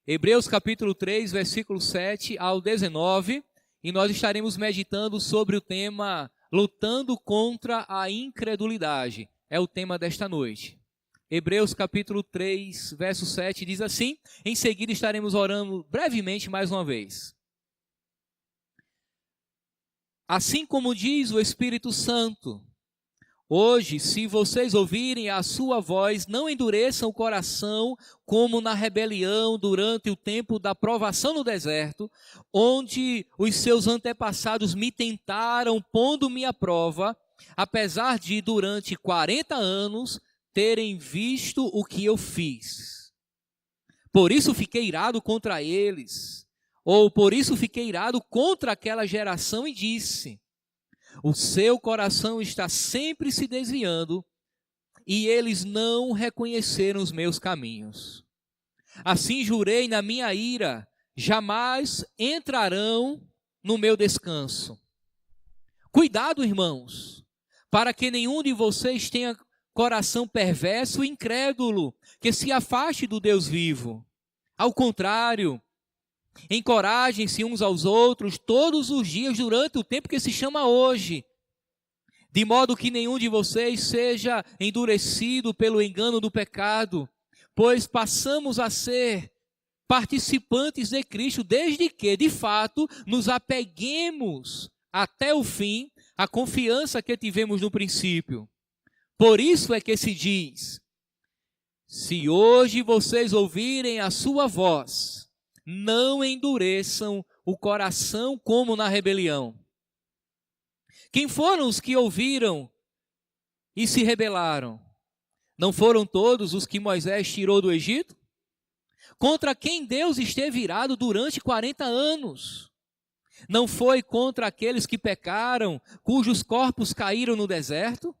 Hebreus capítulo 3, versículo 7 ao 19, e nós estaremos meditando sobre o tema lutando contra a incredulidade. É o tema desta noite. Hebreus capítulo 3, verso 7 diz assim, em seguida estaremos orando brevemente mais uma vez. Assim como diz o Espírito Santo, hoje, se vocês ouvirem a sua voz, não endureçam o coração como na rebelião durante o tempo da provação no deserto, onde os seus antepassados me tentaram, pondo-me à prova, apesar de, durante 40 anos, terem visto o que eu fiz. Por isso fiquei irado contra eles, ou por isso fiquei irado contra aquela geração e disse: o seu coração está sempre se desviando e eles não reconheceram os meus caminhos. Assim jurei na minha ira, jamais entrarão no meu descanso. Cuidado, irmãos, para que nenhum de vocês tenha coração perverso e incrédulo, que se afaste do Deus vivo. Ao contrário, encorajem-se uns aos outros todos os dias durante o tempo que se chama hoje, de modo que nenhum de vocês seja endurecido pelo engano do pecado, pois passamos a ser participantes de Cristo desde que, de fato, nos apeguemos até o fim à confiança que tivemos no princípio. Por isso é que se diz: se hoje vocês ouvirem a sua voz, não endureçam o coração como na rebelião. Quem foram os que ouviram e se rebelaram? Não foram todos os que Moisés tirou do Egito? Contra quem Deus esteve irado durante 40 anos? Não foi contra aqueles que pecaram, cujos corpos caíram no deserto?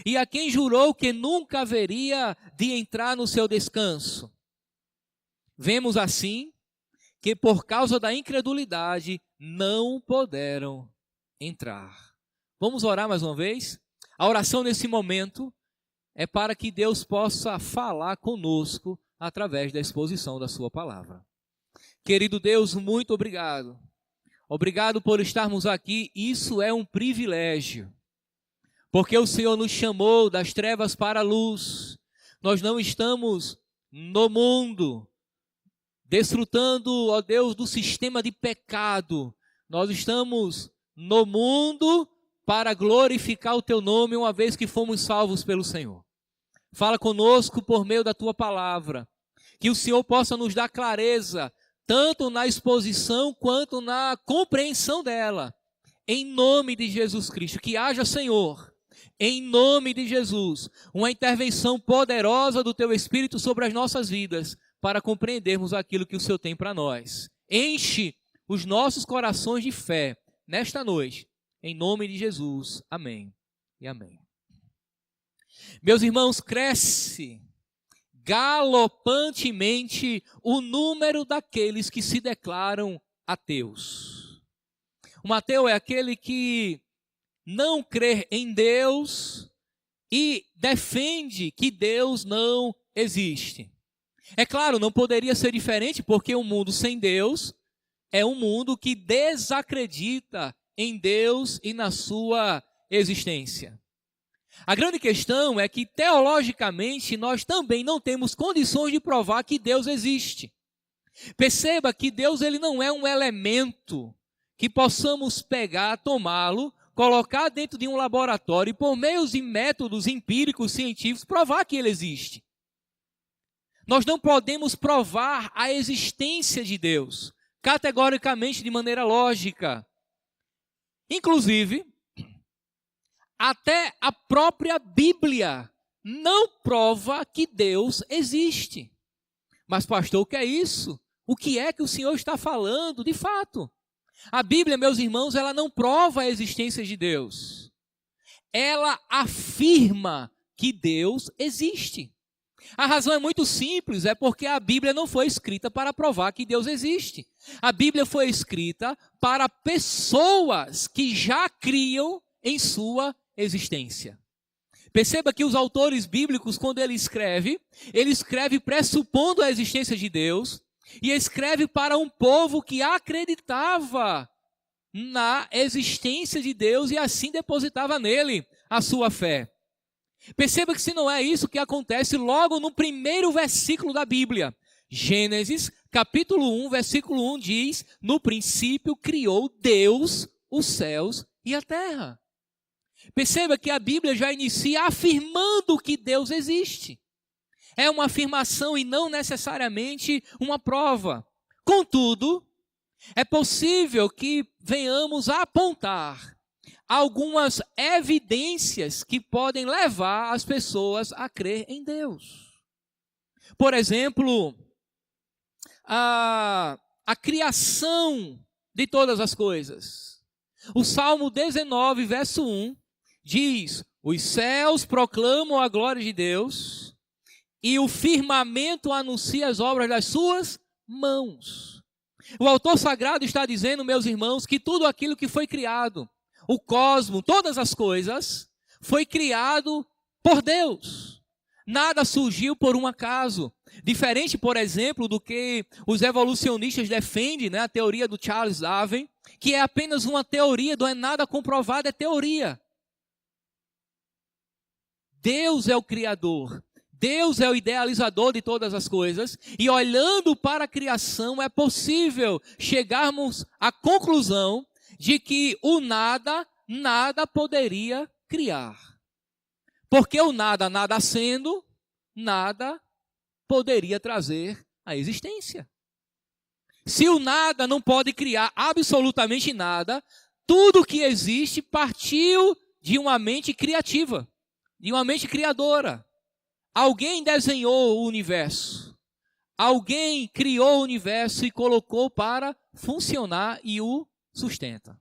E a quem jurou que nunca haveria de entrar no seu descanso? Vemos assim que por causa da incredulidade não puderam entrar. Vamos orar mais uma vez? A oração nesse momento é para que Deus possa falar conosco através da exposição da sua palavra. Querido Deus, muito obrigado. Obrigado por estarmos aqui, isso é um privilégio. Porque o Senhor nos chamou das trevas para a luz. Nós não estamos no mundo, desfrutando, ó Deus, do sistema de pecado. Nós estamos no mundo para glorificar o Teu nome, uma vez que fomos salvos pelo Senhor. Fala conosco por meio da Tua palavra. Que o Senhor possa nos dar clareza, tanto na exposição quanto na compreensão dela. Em nome de Jesus Cristo. Que haja, Senhor, em nome de Jesus, uma intervenção poderosa do Teu Espírito sobre as nossas vidas, para compreendermos aquilo que o Senhor tem para nós. Enche os nossos corações de fé nesta noite, em nome de Jesus. Amém e amém. Meus irmãos, cresce galopantemente o número daqueles que se declaram ateus. Um ateu é aquele que não crê em Deus e defende que Deus não existe. É claro, não poderia ser diferente, porque um mundo sem Deus é um mundo que desacredita em Deus e na sua existência. A grande questão é que, teologicamente, nós também não temos condições de provar que Deus existe. Perceba que Deus ele não é um elemento que possamos pegar, tomá-lo, colocar dentro de um laboratório e, por meio de métodos empíricos, científicos, provar que ele existe. Nós não podemos provar a existência de Deus, categoricamente, de maneira lógica. Inclusive, até a própria Bíblia não prova que Deus existe. Mas, pastor, o que é isso? O que é que o Senhor está falando? De fato, a Bíblia, meus irmãos, ela não prova a existência de Deus. Ela afirma que Deus existe. A razão é muito simples, é porque a Bíblia não foi escrita para provar que Deus existe. A Bíblia foi escrita para pessoas que já criam em sua existência. Perceba que os autores bíblicos, quando ele escreve pressupondo a existência de Deus, E escreve para um povo que acreditava na existência de Deus e assim depositava nele a sua fé. Perceba que se não é isso que acontece logo no primeiro versículo da Bíblia. Gênesis, capítulo 1, versículo 1 diz: no princípio criou Deus os céus e a terra. Perceba que a Bíblia já inicia afirmando que Deus existe. É uma afirmação e não necessariamente uma prova. Contudo, é possível que venhamos a apontar algumas evidências que podem levar as pessoas a crer em Deus. Por exemplo, a criação de todas as coisas. O Salmo 19, verso 1, diz: os céus proclamam a glória de Deus e o firmamento anuncia as obras das suas mãos. O autor sagrado está dizendo, meus irmãos, que tudo aquilo que foi criado, o cosmos, todas as coisas, foi criado por Deus. Nada surgiu por um acaso. Diferente, por exemplo, do que os evolucionistas defendem, né, a teoria do Charles Darwin, que é apenas uma teoria, não é nada comprovado, é teoria. Deus é o Criador. Deus é o idealizador de todas as coisas, e olhando para a criação é possível chegarmos à conclusão de que o nada poderia criar. Porque o nada sendo, nada poderia trazer a existência. Se o nada não pode criar absolutamente nada, tudo que existe partiu de uma mente criativa, de uma mente criadora. Alguém desenhou o universo. Alguém criou o universo e colocou para funcionar e o sustenta.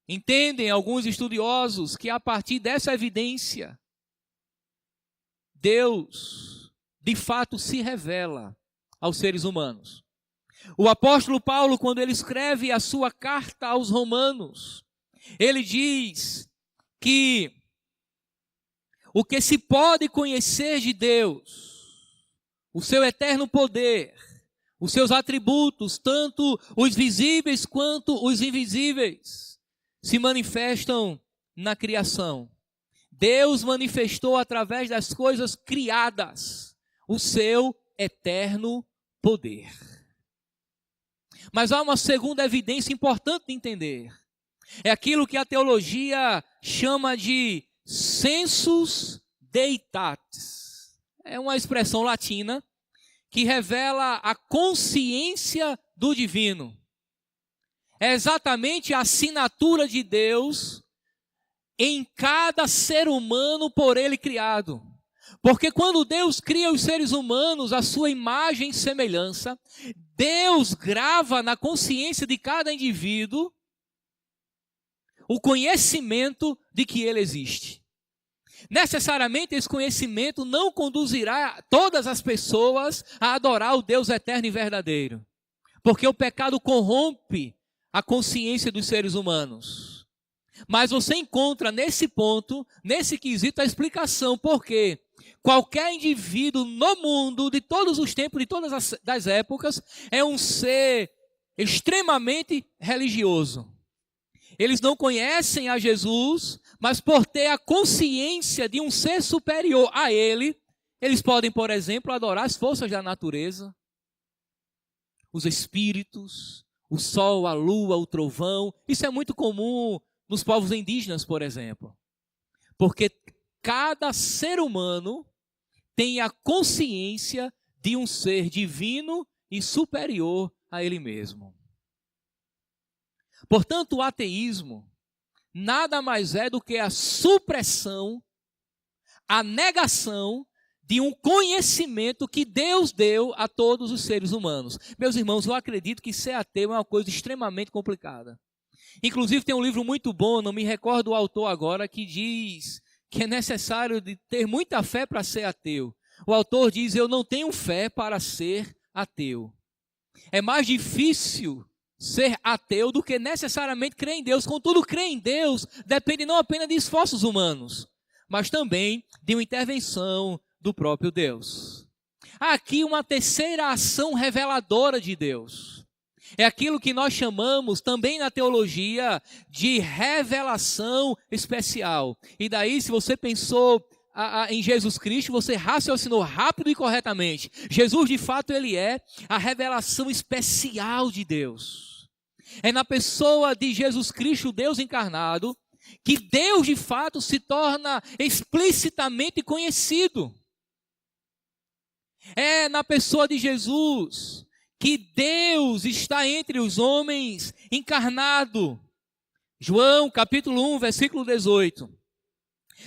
Entendem alguns estudiosos que a partir dessa evidência, Deus de fato se revela aos seres humanos. O apóstolo Paulo, quando ele escreve a sua carta aos Romanos, ele diz que o que se pode conhecer de Deus, o seu eterno poder, os seus atributos, tanto os visíveis quanto os invisíveis, se manifestam na criação. Deus manifestou através das coisas criadas o seu eterno poder. Mas há uma segunda evidência importante de entender. É aquilo que a teologia chama de sensus deitatis. É uma expressão latina que revela a consciência do divino. É exatamente a assinatura de Deus em cada ser humano por ele criado. Porque quando Deus cria os seres humanos à sua imagem e semelhança, Deus grava na consciência de cada indivíduo o conhecimento de que ele existe. Necessariamente esse conhecimento não conduzirá todas as pessoas a adorar o Deus eterno e verdadeiro. Porque o pecado corrompe a consciência dos seres humanos. Mas você encontra nesse ponto, nesse quesito, a explicação porque qualquer indivíduo no mundo, de todos os tempos, de todas as épocas, é um ser extremamente religioso. Eles não conhecem a Jesus, mas por ter a consciência de um ser superior a ele, eles podem, por exemplo, adorar as forças da natureza, os espíritos, o sol, a lua, o trovão. Isso é muito comum nos povos indígenas, por exemplo. Porque cada ser humano tem a consciência de um ser divino e superior a ele mesmo. Portanto, o ateísmo nada mais é do que a supressão, a negação de um conhecimento que Deus deu a todos os seres humanos. Meus irmãos, eu acredito que ser ateu é uma coisa extremamente complicada. Inclusive tem um livro muito bom, não me recordo o autor agora, que diz que é necessário de ter muita fé para ser ateu. O autor diz: eu não tenho fé para ser ateu. É mais difícil ser ateu do que necessariamente crer em Deus. Contudo, crer em Deus depende não apenas de esforços humanos, mas também de uma intervenção do próprio Deus. Há aqui uma terceira ação reveladora de Deus. É aquilo que nós chamamos também na teologia de revelação especial. E daí, se você pensou em Jesus Cristo, você raciocinou rápido e corretamente. Jesus, de fato, ele é a revelação especial de Deus. É na pessoa de Jesus Cristo, Deus encarnado, que Deus, de fato, se torna explicitamente conhecido. É na pessoa de Jesus que Deus está entre os homens encarnado. João, capítulo 1, versículo 18.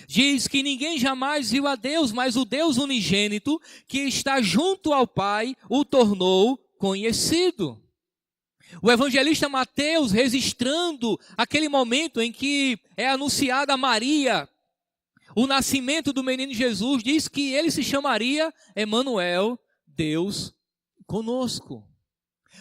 Diz que ninguém jamais viu a Deus, mas o Deus unigênito, que está junto ao Pai, o tornou conhecido. O evangelista Mateus, registrando aquele momento em que é anunciada a Maria o nascimento do menino Jesus, diz que ele se chamaria Emanuel, Deus conosco.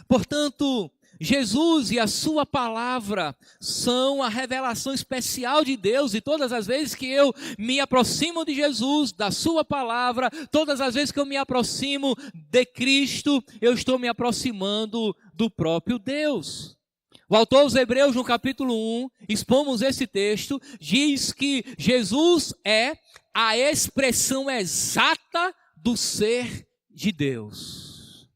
Portanto, Jesus e a sua palavra são a revelação especial de Deus, e todas as vezes que eu me aproximo de Jesus, da sua palavra, todas as vezes que eu me aproximo de Cristo, eu estou me aproximando do próprio Deus. O autor aos Hebreus, no capítulo 1, expomos esse texto, diz que Jesus é a expressão exata do ser de Deus.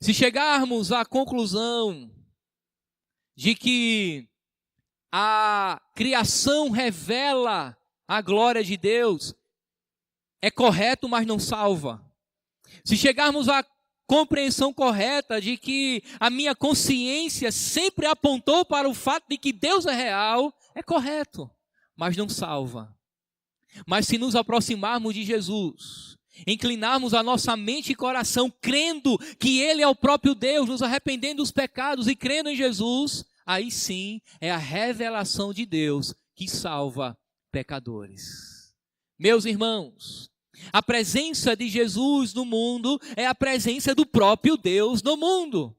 Se chegarmos à conclusão de que a criação revela a glória de Deus, é correto, mas não salva. Se chegarmos à compreensão correta de que a minha consciência sempre apontou para o fato de que Deus é real, é correto, mas não salva. Mas se nos aproximarmos de Jesus, inclinarmos a nossa mente e coração, crendo que Ele é o próprio Deus, nos arrependendo dos pecados e crendo em Jesus, aí sim é a revelação de Deus que salva pecadores. Meus irmãos, a presença de Jesus no mundo é a presença do próprio Deus no mundo.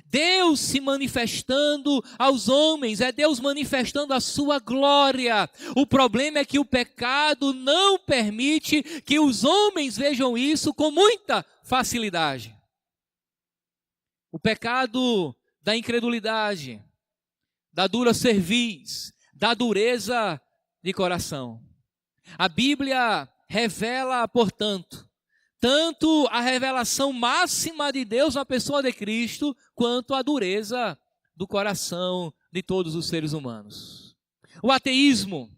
Deus se manifestando aos homens, é Deus manifestando a sua glória. O problema é que o pecado não permite que os homens vejam isso com muita facilidade. O pecado da incredulidade, da dura cerviz, da dureza de coração. A Bíblia revela, portanto, tanto a revelação máxima de Deus na pessoa de Cristo, quanto a dureza do coração de todos os seres humanos. O ateísmo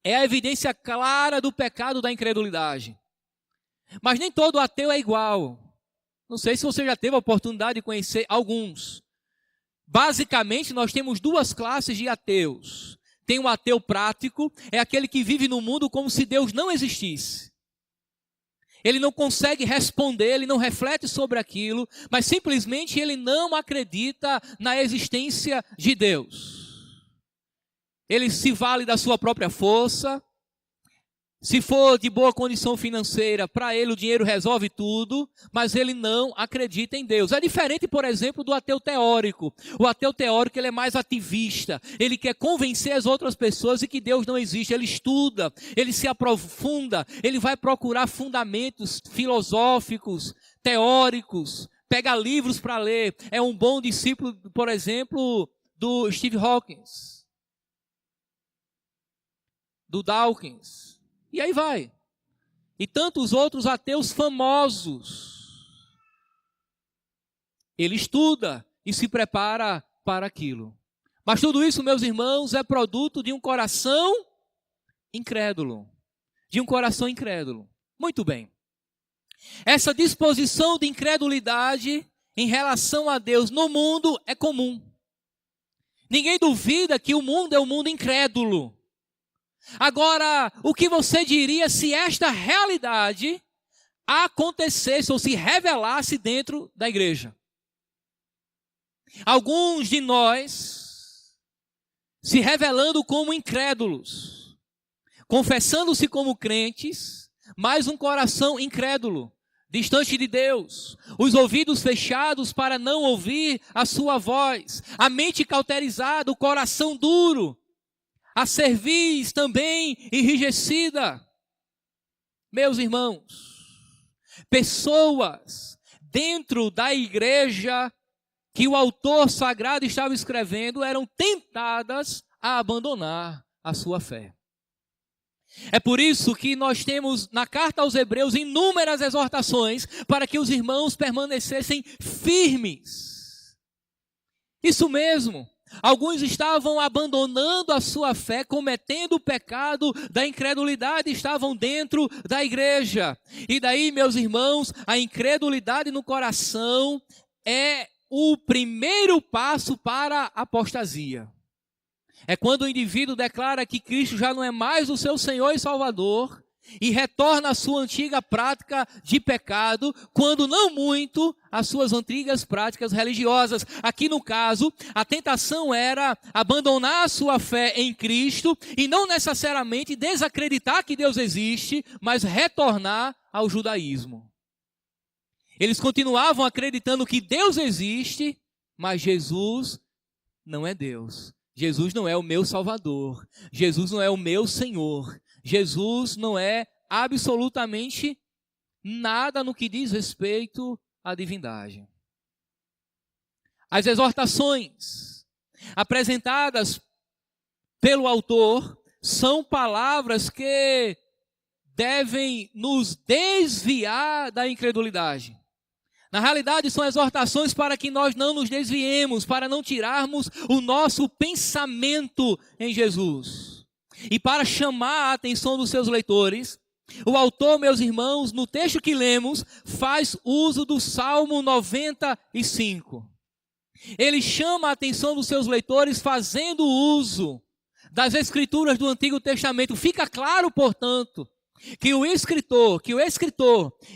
é a evidência clara do pecado da incredulidade. Mas nem todo ateu é igual. Não sei se você já teve a oportunidade de conhecer alguns. Basicamente, nós temos duas classes de ateus. Tem um ateu prático, é aquele que vive no mundo como se Deus não existisse. Ele não consegue responder, ele não reflete sobre aquilo, mas simplesmente ele não acredita na existência de Deus. Ele se vale da sua própria força. Se for de boa condição financeira, para ele o dinheiro resolve tudo, mas ele não acredita em Deus. É diferente, por exemplo, do ateu teórico. O ateu teórico ele é mais ativista, ele quer convencer as outras pessoas de que Deus não existe. Ele estuda, ele se aprofunda, ele vai procurar fundamentos filosóficos, teóricos, pega livros para ler. É um bom discípulo, por exemplo, do Steve Hawkins, do Dawkins. E aí vai. E tantos outros ateus famosos. Ele estuda e se prepara para aquilo. Mas tudo isso, meus irmãos, é produto de um coração incrédulo. De um coração incrédulo. Muito bem. Essa disposição de incredulidade em relação a Deus no mundo é comum. Ninguém duvida que o mundo é um mundo incrédulo. Agora, o que você diria se esta realidade acontecesse ou se revelasse dentro da igreja? Alguns de nós se revelando como incrédulos, confessando-se como crentes, mas um coração incrédulo, distante de Deus, os ouvidos fechados para não ouvir a sua voz, a mente cauterizada, o coração duro, a cerviz também enrijecida. meus irmãos, pessoas dentro da igreja que o autor sagrado estava escrevendo eram tentadas a abandonar a sua fé. É por isso que nós temos na carta aos Hebreus inúmeras exortações para que os irmãos permanecessem firmes. Isso mesmo. Alguns estavam abandonando a sua fé, cometendo o pecado da incredulidade, estavam dentro da igreja. E daí, meus irmãos, a incredulidade no coração é o primeiro passo para a apostasia. É quando o indivíduo declara que Cristo já não é mais o seu Senhor e Salvador e retorna à sua antiga prática de pecado, quando não muito às suas antigas práticas religiosas. Aqui no caso, a tentação era abandonar a sua fé em Cristo e não necessariamente desacreditar que Deus existe, mas retornar ao judaísmo. Eles continuavam acreditando que Deus existe, mas Jesus não é Deus. Jesus não é o meu Salvador. Jesus não é o meu Senhor. Jesus não é absolutamente nada no que diz respeito à divindade. As exortações apresentadas pelo autor são palavras que devem nos desviar da incredulidade. Na realidade, são exortações para que nós não nos desviemos, para não tirarmos o nosso pensamento em Jesus. E para chamar a atenção dos seus leitores, o autor, meus irmãos, no texto que lemos, faz uso do Salmo 95. Ele chama a atenção dos seus leitores fazendo uso das Escrituras do Antigo Testamento. Fica claro, portanto, que o escritor,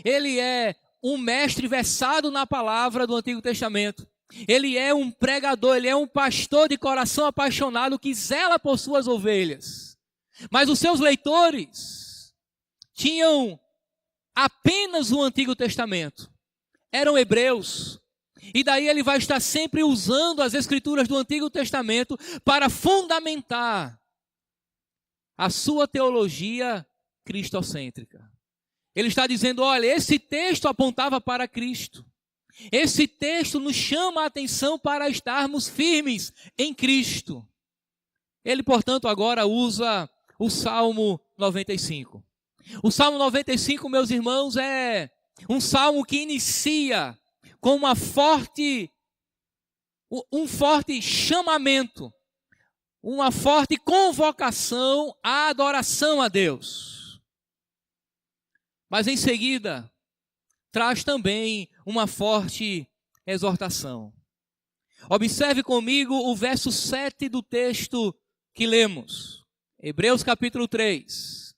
ele é um mestre versado na palavra do Antigo Testamento. Ele é um pregador, ele é um pastor de coração apaixonado que zela por suas ovelhas. Mas os seus leitores tinham apenas o Antigo Testamento. Eram hebreus. E daí ele vai estar sempre usando as Escrituras do Antigo Testamento para fundamentar a sua teologia cristocêntrica. Ele está dizendo, olha, esse texto apontava para Cristo. Esse texto nos chama a atenção para estarmos firmes em Cristo. Ele, portanto, agora usa o Salmo 95. O Salmo 95, meus irmãos, é um salmo que inicia com um forte chamamento, uma forte convocação à adoração a Deus. Mas em seguida, traz também uma forte exortação. Observe comigo o verso 7 do texto que lemos. Hebreus capítulo 3.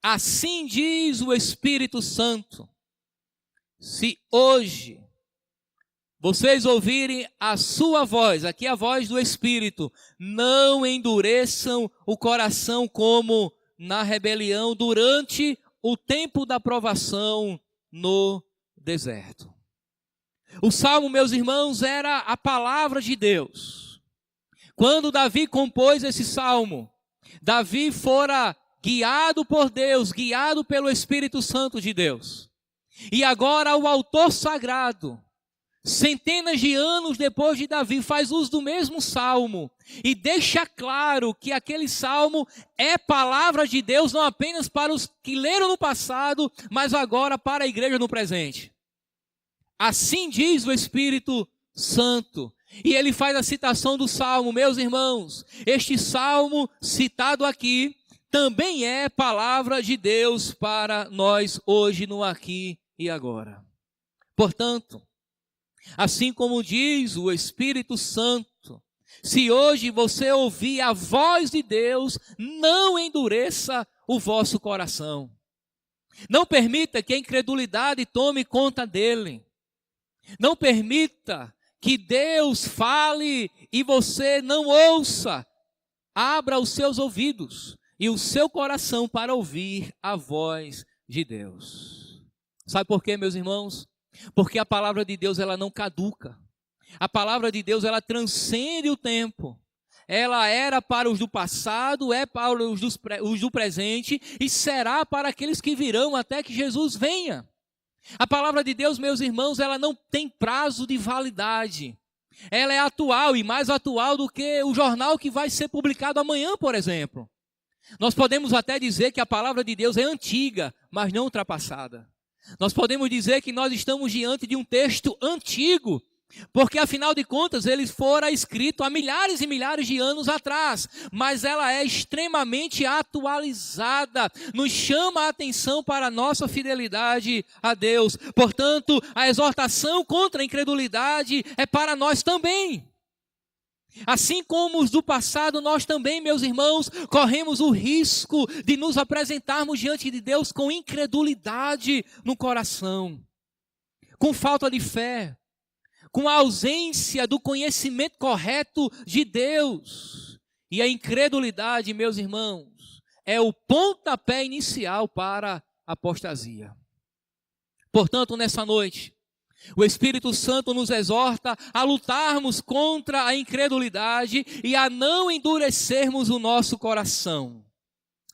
Assim diz o Espírito Santo: se hoje vocês ouvirem a sua voz, aqui a voz do Espírito, não endureçam o coração como na rebelião durante o tempo da provação no deserto. O salmo, meus irmãos, era a palavra de Deus. Quando Davi compôs esse salmo, Davi fora guiado por Deus, guiado pelo Espírito Santo de Deus. E agora o autor sagrado, centenas de anos depois de Davi, faz uso do mesmo salmo e deixa claro que aquele salmo é palavra de Deus não apenas para os que leram no passado, mas agora para a igreja no presente. Assim diz o Espírito Santo. E ele faz a citação do salmo. Meus irmãos, este salmo citado aqui também é palavra de Deus para nós hoje no aqui e agora. Portanto, assim como diz o Espírito Santo, se hoje você ouvir a voz de Deus, não endureça o vosso coração. Não permita que a incredulidade tome conta dele. Não permita que Deus fale e você não ouça. Abra os seus ouvidos e o seu coração para ouvir a voz de Deus. Sabe por quê, meus irmãos? Porque a palavra de Deus, ela não caduca. A palavra de Deus, ela transcende o tempo. ela era para os do passado, é para os do presente e será para aqueles que virão até que Jesus venha. A palavra de Deus, meus irmãos, ela não tem prazo de validade. Ela é atual e mais atual do que o jornal que vai ser publicado amanhã, por exemplo. Nós podemos até dizer que a palavra de Deus é antiga, mas não ultrapassada. Nós podemos dizer que nós estamos diante de um texto antigo, porque afinal de contas ele fora escrito há milhares e milhares de anos atrás, mas ela é extremamente atualizada, nos chama a atenção para a nossa fidelidade a Deus. Portanto, a exortação contra a incredulidade é para nós também. Assim como os do passado, nós também, meus irmãos, corremos o risco de nos apresentarmos diante de Deus com incredulidade no coração, com falta de fé, com a ausência do conhecimento correto de Deus. E a incredulidade, meus irmãos, é o pontapé inicial para a apostasia. Portanto, nessa noite, o Espírito Santo nos exorta a lutarmos contra a incredulidade e a não endurecermos o nosso coração.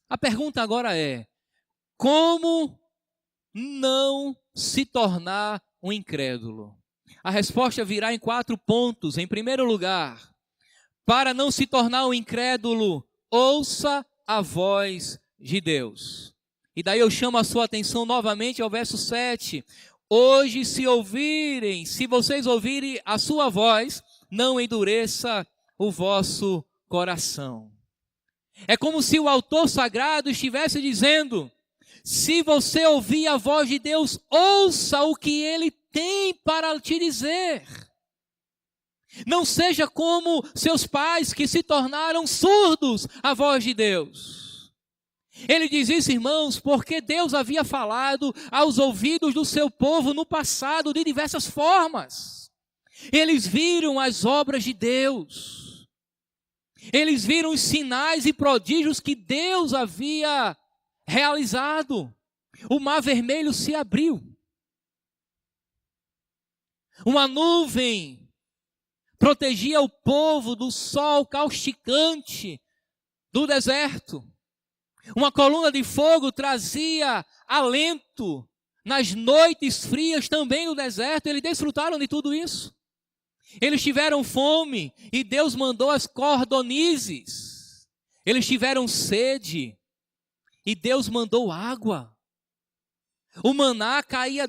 A pergunta agora é: como não se tornar um incrédulo? A resposta virá em 4 pontos. Em primeiro lugar, para não se tornar um incrédulo, ouça a voz de Deus. E daí eu chamo a sua atenção novamente ao verso 7. Hoje, se vocês ouvirem a sua voz, não endureça o vosso coração. É como se o autor sagrado estivesse dizendo: se você ouvir a voz de Deus, ouça o que Ele tem para te dizer. Não seja como seus pais que se tornaram surdos à voz de Deus. Ele diz isso, irmãos, porque Deus havia falado aos ouvidos do seu povo no passado de diversas formas. Eles viram as obras de Deus. Eles viram os sinais e prodígios que Deus havia realizado. O mar vermelho se abriu. Uma nuvem protegia o povo do sol causticante do deserto. Uma coluna de fogo trazia alento nas noites frias também no deserto. Eles desfrutaram de tudo isso. Eles tiveram fome e Deus mandou as cordonizes. Eles tiveram sede e Deus mandou água. O maná caía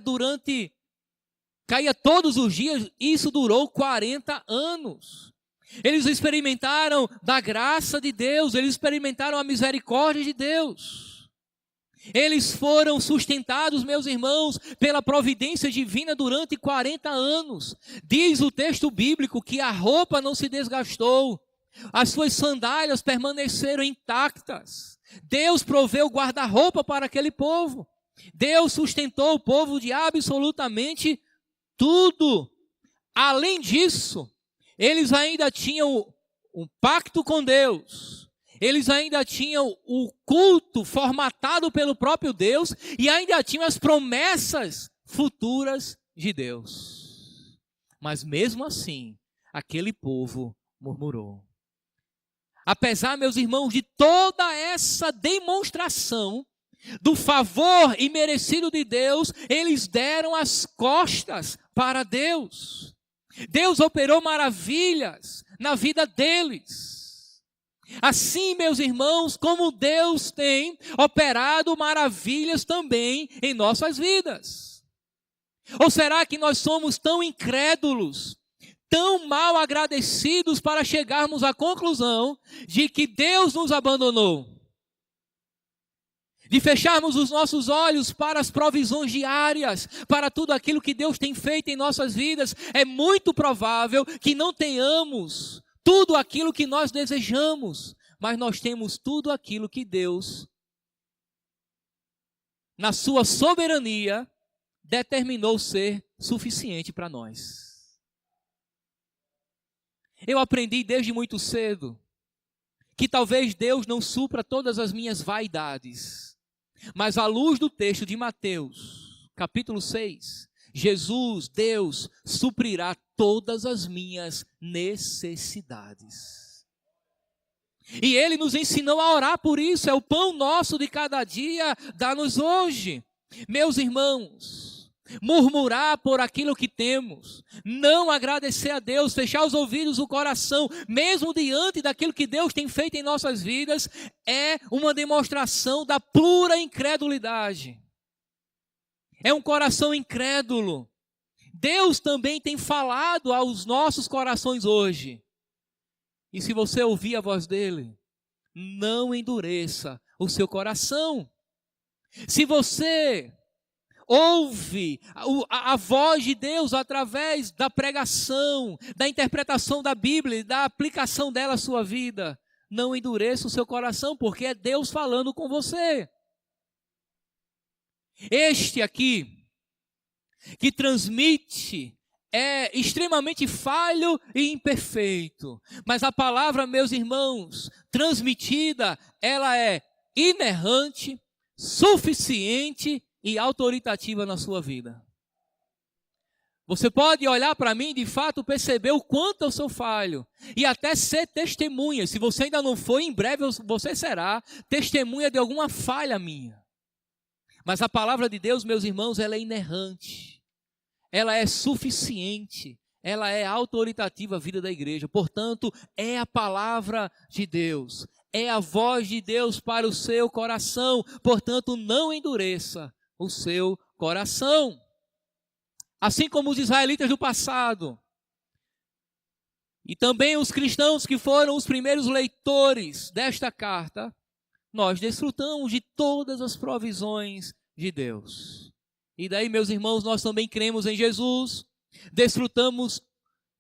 todos os dias, e isso durou 40 anos. Eles experimentaram da graça de Deus, eles experimentaram a misericórdia de Deus. Eles foram sustentados, meus irmãos, pela providência divina durante 40 anos. Diz o texto bíblico que a roupa não se desgastou, as suas sandálias permaneceram intactas. Deus proveu guarda-roupa para aquele povo. Deus sustentou o povo de absolutamente tudo. Além disso, eles ainda tinham um pacto com Deus. Eles ainda tinham o culto formatado pelo próprio Deus e ainda tinham as promessas futuras de Deus. Mas mesmo assim, aquele povo murmurou. Apesar, meus irmãos, de toda essa demonstração do favor imerecido de Deus, eles deram as costas para Deus. Deus operou maravilhas na vida deles. Assim, meus irmãos, como Deus tem operado maravilhas também em nossas vidas. Ou será que nós somos tão incrédulos, tão mal agradecidos para chegarmos à conclusão de que Deus nos abandonou? De fecharmos os nossos olhos para as provisões diárias, para tudo aquilo que Deus tem feito em nossas vidas? É muito provável que não tenhamos tudo aquilo que nós desejamos, mas nós temos tudo aquilo que Deus, na sua soberania, determinou ser suficiente para nós. Eu aprendi desde muito cedo que talvez Deus não supra todas as minhas vaidades, mas à luz do texto de Mateus, capítulo 6, Jesus, Deus, suprirá todas as minhas necessidades. E Ele nos ensinou a orar por isso. É o pão nosso de cada dia, dá-nos hoje. Meus irmãos, murmurar por aquilo que temos, não agradecer a Deus, fechar os ouvidos, o coração, mesmo diante daquilo que Deus tem feito em nossas vidas, é uma demonstração da pura incredulidade. É um coração incrédulo. Deus também tem falado aos nossos corações hoje. E se você ouvir a voz dele, não endureça o seu coração. Se você ouve a voz de Deus através da pregação, da interpretação da Bíblia e da aplicação dela à sua vida, não endureça o seu coração, porque é Deus falando com você. Este aqui, que transmite, é extremamente falho e imperfeito. Mas a palavra, meus irmãos, transmitida, ela é inerrante, suficiente e autoritativa na sua vida. Você pode olhar para mim e de fato perceber o quanto eu sou falho. E até ser testemunha. Se você ainda não foi, em breve você será testemunha de alguma falha minha. Mas a palavra de Deus, meus irmãos, ela é inerrante. Ela é suficiente, ela é autoritativa à vida da igreja. Portanto, é a palavra de Deus, é a voz de Deus para o seu coração. Portanto, não endureça o seu coração. Assim como os israelitas do passado, e também os cristãos que foram os primeiros leitores desta carta, nós desfrutamos de todas as provisões de Deus. E daí, meus irmãos, nós também cremos em Jesus, desfrutamos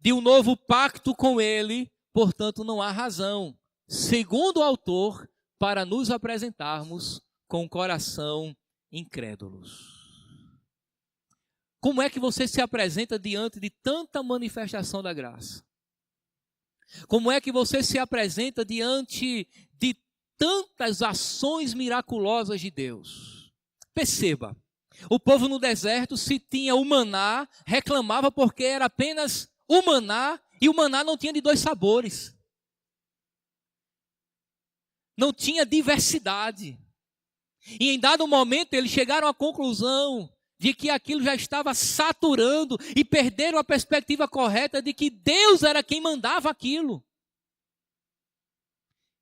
de um novo pacto com Ele, portanto não há razão, segundo o autor, para nos apresentarmos com o coração incrédulos. Como é que você se apresenta diante de tanta manifestação da graça? Como é que você se apresenta diante de tantas ações miraculosas de Deus? Perceba. O povo no deserto, se tinha o maná, reclamava porque era apenas o maná, e o maná não tinha de dois sabores. Não tinha diversidade. E em dado momento eles chegaram à conclusão de que aquilo já estava saturando e perderam a perspectiva correta de que Deus era quem mandava aquilo.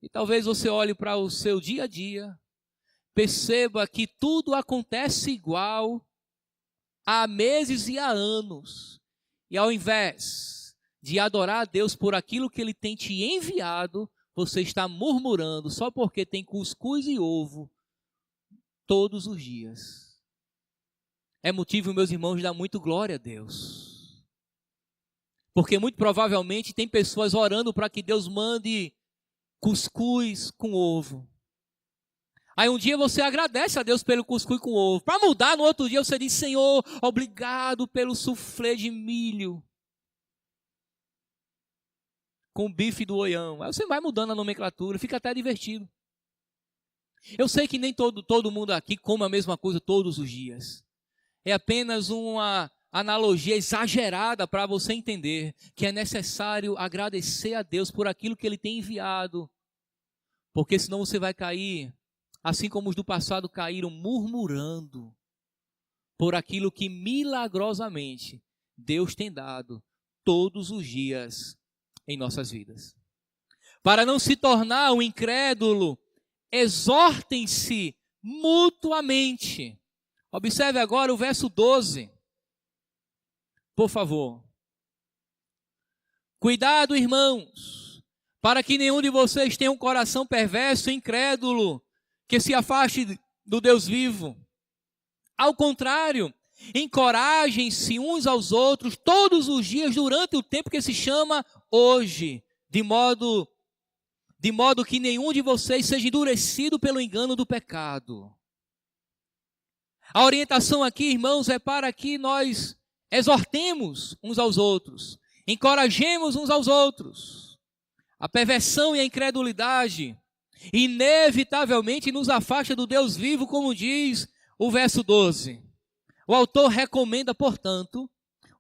E talvez você olhe para o seu dia a dia, perceba que tudo acontece igual há meses e há anos. E ao invés de adorar a Deus por aquilo que Ele tem te enviado, você está murmurando só porque tem cuscuz e ovo todos os dias. É motivo, meus irmãos, de dar muito glória a Deus. Porque muito provavelmente tem pessoas orando para que Deus mande cuscuz com ovo. Aí um dia você agradece a Deus pelo cuscuz com ovo. Para mudar, no outro dia você diz: Senhor, obrigado pelo soufflé de milho com bife do Oião. Aí você vai mudando a nomenclatura, fica até divertido. Eu sei que nem todo mundo aqui come a mesma coisa todos os dias. É apenas uma analogia exagerada para você entender que é necessário agradecer a Deus por aquilo que Ele tem enviado. Porque senão você vai cair, assim como os do passado caíram, murmurando por aquilo que milagrosamente Deus tem dado todos os dias em nossas vidas. Para não se tornar um incrédulo, exortem-se mutuamente. Observe agora o verso 12. Por favor. Cuidado, irmãos, para que nenhum de vocês tenha um coração perverso e incrédulo, que se afaste do Deus vivo. Ao contrário, encorajem-se uns aos outros todos os dias durante o tempo que se chama hoje, de modo que nenhum de vocês seja endurecido pelo engano do pecado. A orientação aqui, irmãos, é para que nós exortemos uns aos outros, encorajemos uns aos outros. A perversão e a incredulidade inevitavelmente nos afasta do Deus vivo, como diz o verso 12. O autor recomenda, portanto,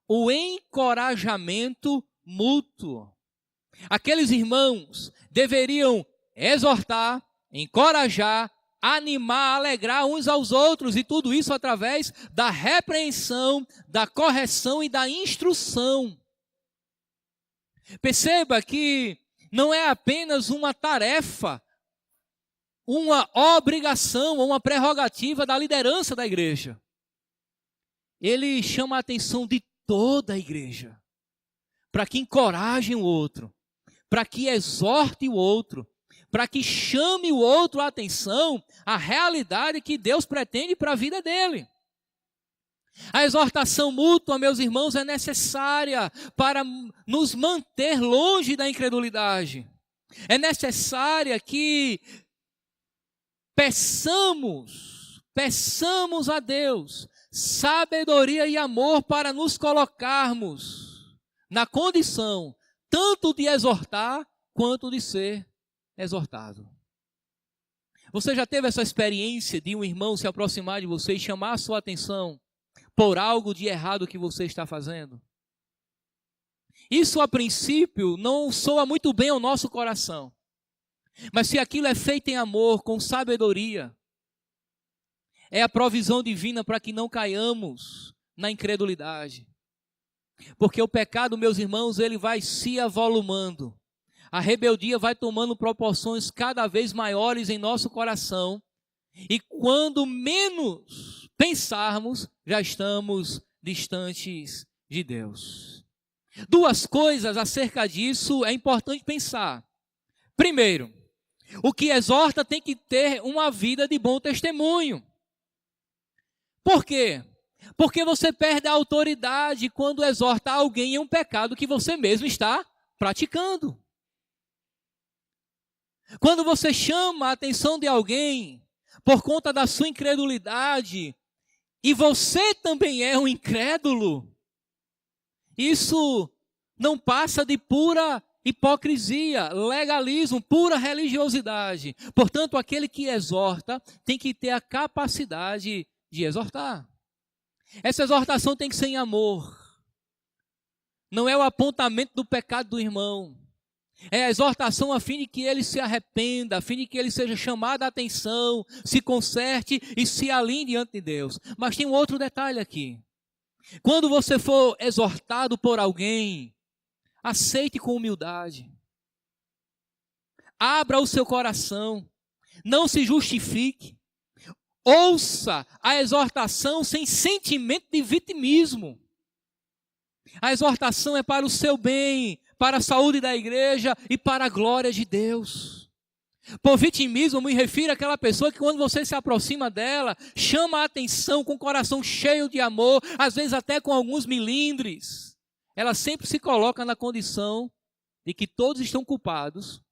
o encorajamento mútuo. Aqueles irmãos deveriam exortar, encorajar, animar, alegrar uns aos outros, e tudo isso através da repreensão, da correção e da instrução. Perceba que não é apenas uma tarefa, uma obrigação ou uma prerrogativa da liderança da igreja. Ele chama a atenção de toda a igreja, para que encorajem o outro, para que exorte o outro, para que chame o outro a atenção à realidade que Deus pretende para a vida dele. A exortação mútua, meus irmãos, é necessária para nos manter longe da incredulidade. É necessária que peçamos a Deus sabedoria e amor para nos colocarmos na condição tanto de exortar quanto de ser exortado. Você já teve essa experiência de um irmão se aproximar de você e chamar a sua atenção por algo de errado que você está fazendo? Isso, a princípio, não soa muito bem ao nosso coração. Mas se aquilo é feito em amor, com sabedoria, é a provisão divina para que não caiamos na incredulidade. Porque o pecado, meus irmãos, ele vai se avolumando. A rebeldia vai tomando proporções cada vez maiores em nosso coração. E quando menos pensarmos, já estamos distantes de Deus. Duas coisas acerca disso é importante pensar. Primeiro, o que exorta tem que ter uma vida de bom testemunho. Por quê? Porque você perde a autoridade quando exorta alguém em um pecado que você mesmo está praticando. Quando você chama a atenção de alguém por conta da sua incredulidade, e você também é um incrédulo, isso não passa de pura hipocrisia, legalismo, pura religiosidade. Portanto, aquele que exorta tem que ter a capacidade de exortar. Essa exortação tem que ser em amor. Não é o apontamento do pecado do irmão. É a exortação a fim de que ele se arrependa, a fim de que ele seja chamado a atenção, se conserte e se alinhe diante de Deus. Mas tem um outro detalhe aqui. Quando você for exortado por alguém, aceite com humildade. Abra o seu coração. Não se justifique. Ouça a exortação sem sentimento de vitimismo. A exortação é para o seu bem, para a saúde da igreja e para a glória de Deus. Por vitimismo, me refiro àquela pessoa que quando você se aproxima dela, chama a atenção com o coração cheio de amor, às vezes até com alguns milindres. Ela sempre se coloca na condição de que todos estão culpados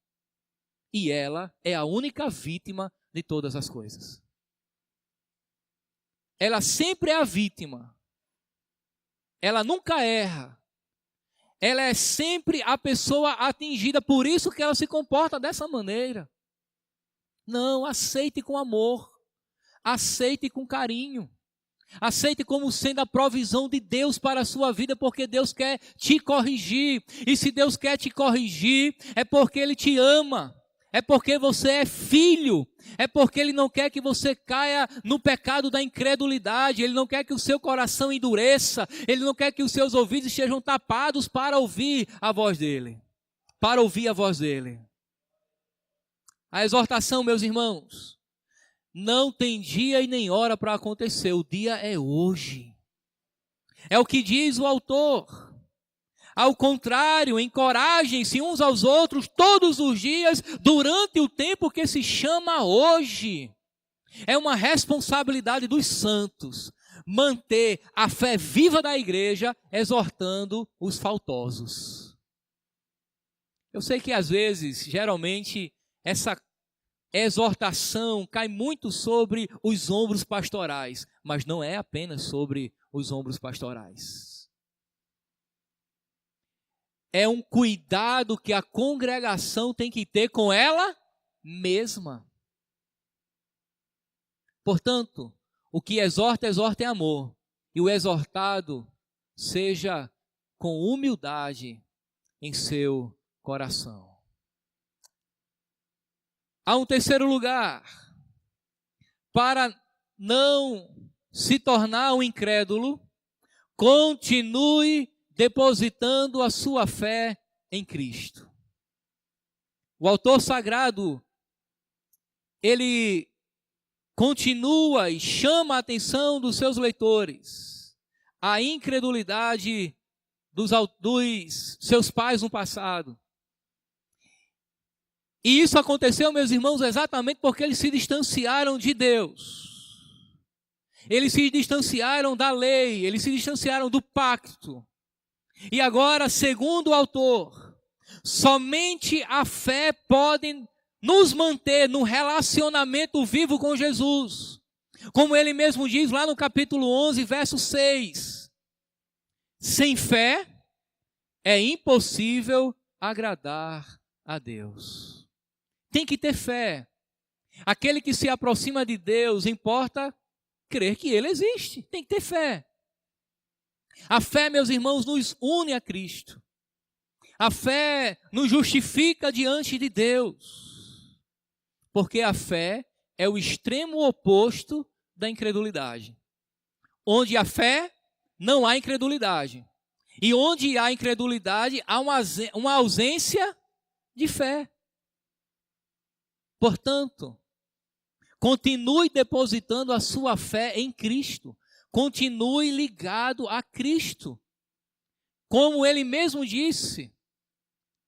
e ela é a única vítima de todas as coisas. Ela sempre é a vítima. Ela nunca erra. Ela é sempre a pessoa atingida, por isso que ela se comporta dessa maneira. Não, aceite com amor. Aceite com carinho. Aceite como sendo a provisão de Deus para a sua vida, porque Deus quer te corrigir. E se Deus quer te corrigir, é porque Ele te ama. É porque você é filho. É porque Ele não quer que você caia no pecado da incredulidade. Ele não quer que o seu coração endureça. Ele não quer que os seus ouvidos estejam tapados para ouvir a voz dEle. Para ouvir a voz dEle. A exortação, meus irmãos, não tem dia e nem hora para acontecer. O dia é hoje. É o que diz o autor. Ao contrário, encorajem-se uns aos outros todos os dias, durante o tempo que se chama hoje. É uma responsabilidade dos santos manter a fé viva da igreja, exortando os faltosos. Eu sei que às vezes, geralmente, essa exortação cai muito sobre os ombros pastorais, mas não é apenas sobre os ombros pastorais. É um cuidado que a congregação tem que ter com ela mesma. Portanto, o que exorta em amor. E o exortado seja com humildade em seu coração. Há um terceiro lugar. Para não se tornar um incrédulo, continue depositando a sua fé em Cristo. O autor sagrado, ele continua e chama a atenção dos seus leitores à incredulidade dos seus pais no passado. E isso aconteceu, meus irmãos, exatamente porque eles se distanciaram de Deus. Eles se distanciaram da lei, eles se distanciaram do pacto. E agora, segundo o autor, somente a fé pode nos manter num relacionamento vivo com Jesus. Como ele mesmo diz lá no capítulo 11, verso 6. Sem fé é impossível agradar a Deus. Tem que ter fé. Aquele que se aproxima de Deus, importa crer que Ele existe. Tem que ter fé. A fé, meus irmãos, nos une a Cristo. A fé nos justifica diante de Deus. Porque a fé é o extremo oposto da incredulidade. Onde há fé, não há incredulidade. E onde há incredulidade, há uma ausência de fé. Portanto, continue depositando a sua fé em Cristo. Continue ligado a Cristo. Como ele mesmo disse,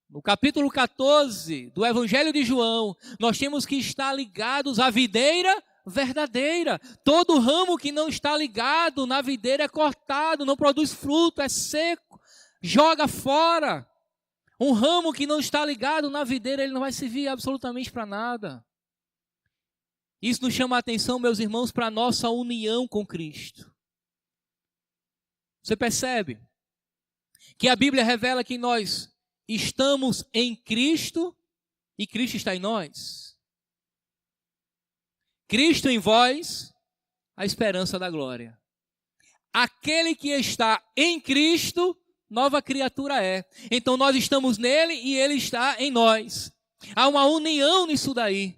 no capítulo 14 do Evangelho de João, nós temos que estar ligados à videira verdadeira. Todo ramo que não está ligado na videira é cortado, não produz fruto, é seco, joga fora. Um ramo que não está ligado na videira, ele não vai servir absolutamente para nada. Isso nos chama a atenção, meus irmãos, para a nossa união com Cristo. Você percebe que a Bíblia revela que nós estamos em Cristo e Cristo está em nós. Cristo em vós, a esperança da glória. Aquele que está em Cristo, nova criatura é. Então nós estamos nele e ele está em nós. Há uma união nisso daí.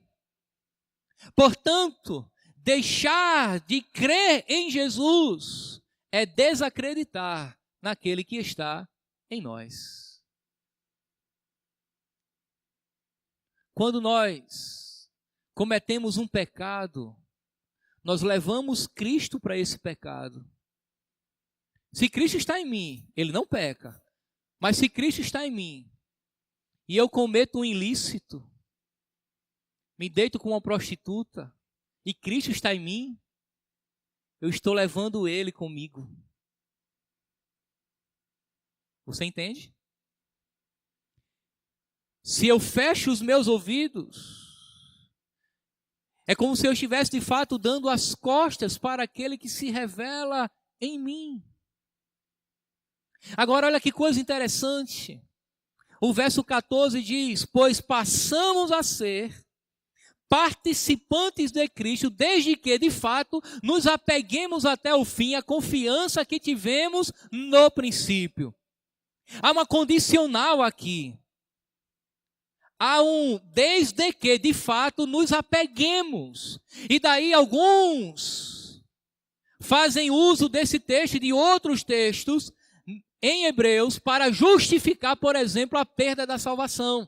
Portanto, deixar de crer em Jesus é desacreditar naquele que está em nós. Quando nós cometemos um pecado, nós levamos Cristo para esse pecado. Se Cristo está em mim, ele não peca. Mas se Cristo está em mim e eu cometo um ilícito, me deito com uma prostituta e Cristo está em mim, eu estou levando ele comigo. Você entende? Se eu fecho os meus ouvidos, é como se eu estivesse de fato dando as costas para aquele que se revela em mim. Agora olha que coisa interessante. O verso 14 diz: pois passamos a ser participantes de Cristo, desde que, de fato, nos apeguemos até o fim à confiança que tivemos no princípio. Há uma condicional aqui. Há um desde que, de fato, nos apeguemos. E daí alguns fazem uso desse texto e de outros textos em Hebreus para justificar, por exemplo, a perda da salvação.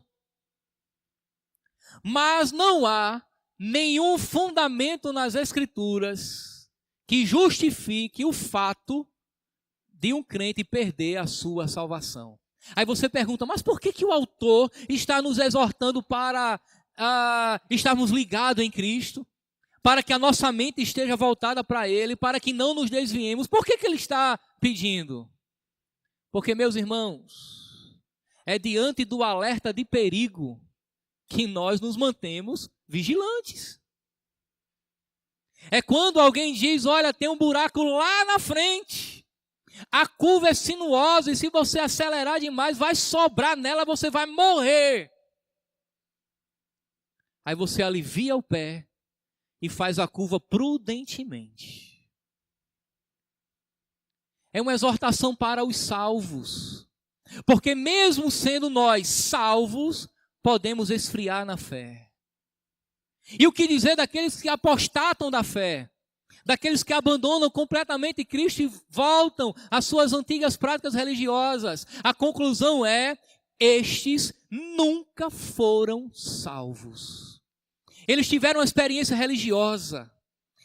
Mas não há nenhum fundamento nas Escrituras que justifique o fato de um crente perder a sua salvação. Aí você pergunta, mas por que o autor está nos exortando para estarmos ligados em Cristo? Para que a nossa mente esteja voltada para Ele, para que não nos desviemos. Por que ele está pedindo? Porque, meus irmãos, é diante do alerta de perigo que nós nos mantemos vigilantes. É quando alguém diz, olha, tem um buraco lá na frente, a curva é sinuosa e se você acelerar demais, vai sobrar nela, você vai morrer. Aí você alivia o pé e faz a curva prudentemente. É uma exortação para os salvos. Porque mesmo sendo nós salvos, podemos esfriar na fé. E o que dizer daqueles que apostatam da fé? Daqueles que abandonam completamente Cristo e voltam às suas antigas práticas religiosas? A conclusão é: estes nunca foram salvos. Eles tiveram uma experiência religiosa.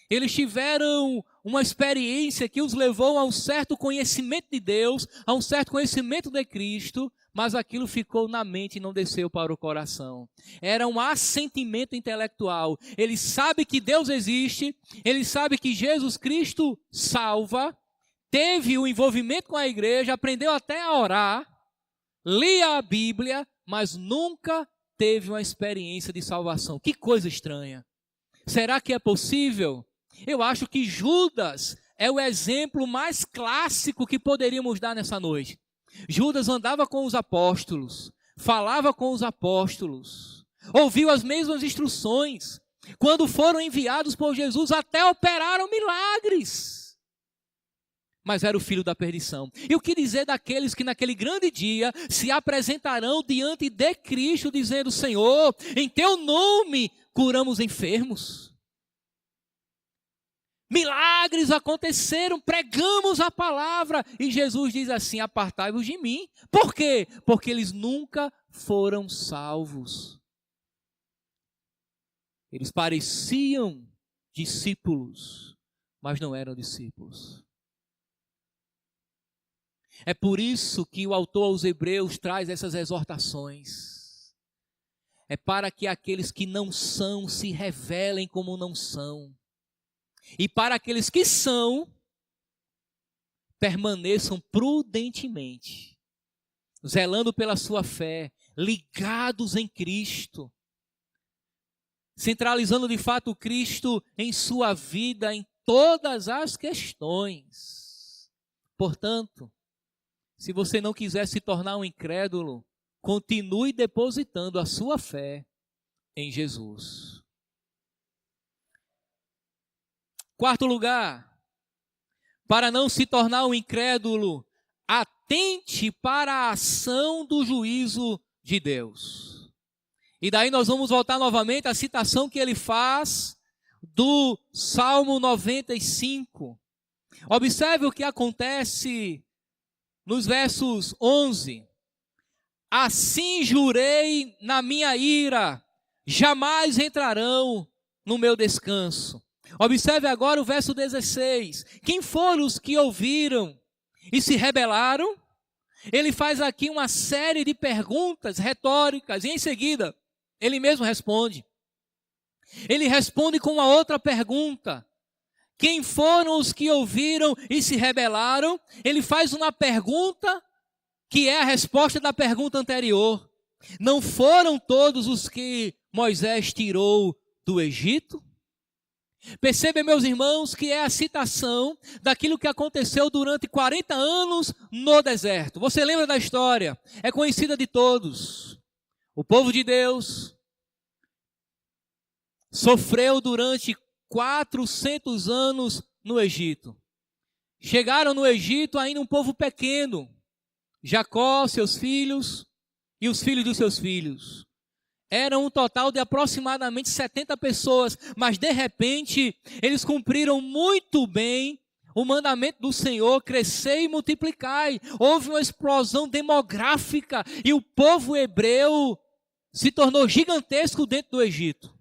Eles tiveram uma experiência que os levou a um certo conhecimento de Deus, a um certo conhecimento de Cristo, mas aquilo ficou na mente e não desceu para o coração. Era um assentimento intelectual. Ele sabe que Deus existe, ele sabe que Jesus Cristo salva, teve o envolvimento com a igreja, aprendeu até a orar, lia a Bíblia, mas nunca teve uma experiência de salvação. Que coisa estranha. Será que é possível? Eu acho que Judas é o exemplo mais clássico que poderíamos dar nessa noite. Judas andava com os apóstolos, falava com os apóstolos, ouviu as mesmas instruções. Quando foram enviados por Jesus, até operaram milagres. Mas era o filho da perdição. E o que dizer daqueles que naquele grande dia se apresentarão diante de Cristo, dizendo: Senhor, em teu nome curamos enfermos. Milagres aconteceram, pregamos a palavra. E Jesus diz assim: apartai-vos de mim. Por quê? Porque eles nunca foram salvos. Eles pareciam discípulos, mas não eram discípulos. É por isso que o autor aos Hebreus traz essas exortações. É para que aqueles que não são se revelem como não são. E para aqueles que são, permaneçam prudentemente, zelando pela sua fé, ligados em Cristo, centralizando de fato Cristo em sua vida, em todas as questões. Portanto, se você não quiser se tornar um incrédulo, continue depositando a sua fé em Jesus. Quarto lugar, para não se tornar um incrédulo, atente para a ação do juízo de Deus. E daí nós vamos voltar novamente à citação que ele faz do Salmo 95. Observe o que acontece nos versos 11. Assim jurei na minha ira, jamais entrarão no meu descanso. Observe agora o verso 16. Quem foram os que ouviram e se rebelaram? Ele faz aqui uma série de perguntas retóricas e em seguida ele mesmo responde. Ele responde com uma outra pergunta. Quem foram os que ouviram e se rebelaram? Ele faz uma pergunta que é a resposta da pergunta anterior. Não foram todos os que Moisés tirou do Egito? Percebem, meus irmãos, que é a citação daquilo que aconteceu durante 40 anos no deserto. Você lembra da história? É conhecida de todos. O povo de Deus sofreu durante 400 anos no Egito. Chegaram no Egito ainda um povo pequeno. Jacó, seus filhos e os filhos dos seus filhos. Era um total de aproximadamente 70 pessoas, mas de repente eles cumpriram muito bem o mandamento do Senhor: crescei e multiplicai. Houve uma explosão demográfica e o povo hebreu se tornou gigantesco dentro do Egito.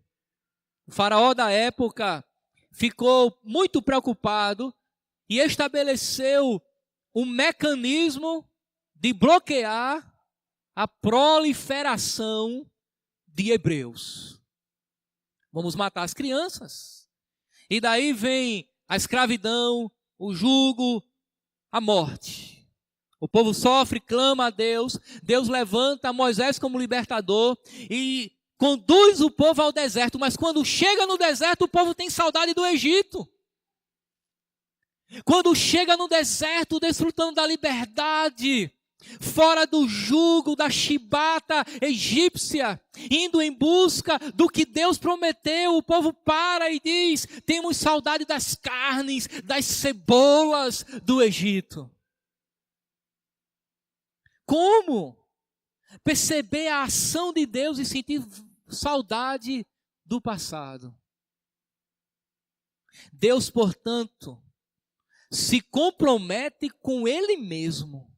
O faraó da época ficou muito preocupado e estabeleceu um mecanismo de bloquear a proliferação de hebreus. Vamos matar as crianças. E daí vem a escravidão, o jugo, a morte. O povo sofre, clama a Deus. Deus levanta Moisés como libertador e conduz o povo ao deserto. Mas quando chega no deserto, o povo tem saudade do Egito. Quando chega no deserto, desfrutando da liberdade, fora do jugo da chibata egípcia, indo em busca do que Deus prometeu, o povo para e diz: temos saudade das carnes, das cebolas do Egito. Como perceber a ação de Deus e sentir saudade do passado. Deus, portanto, se compromete com Ele mesmo,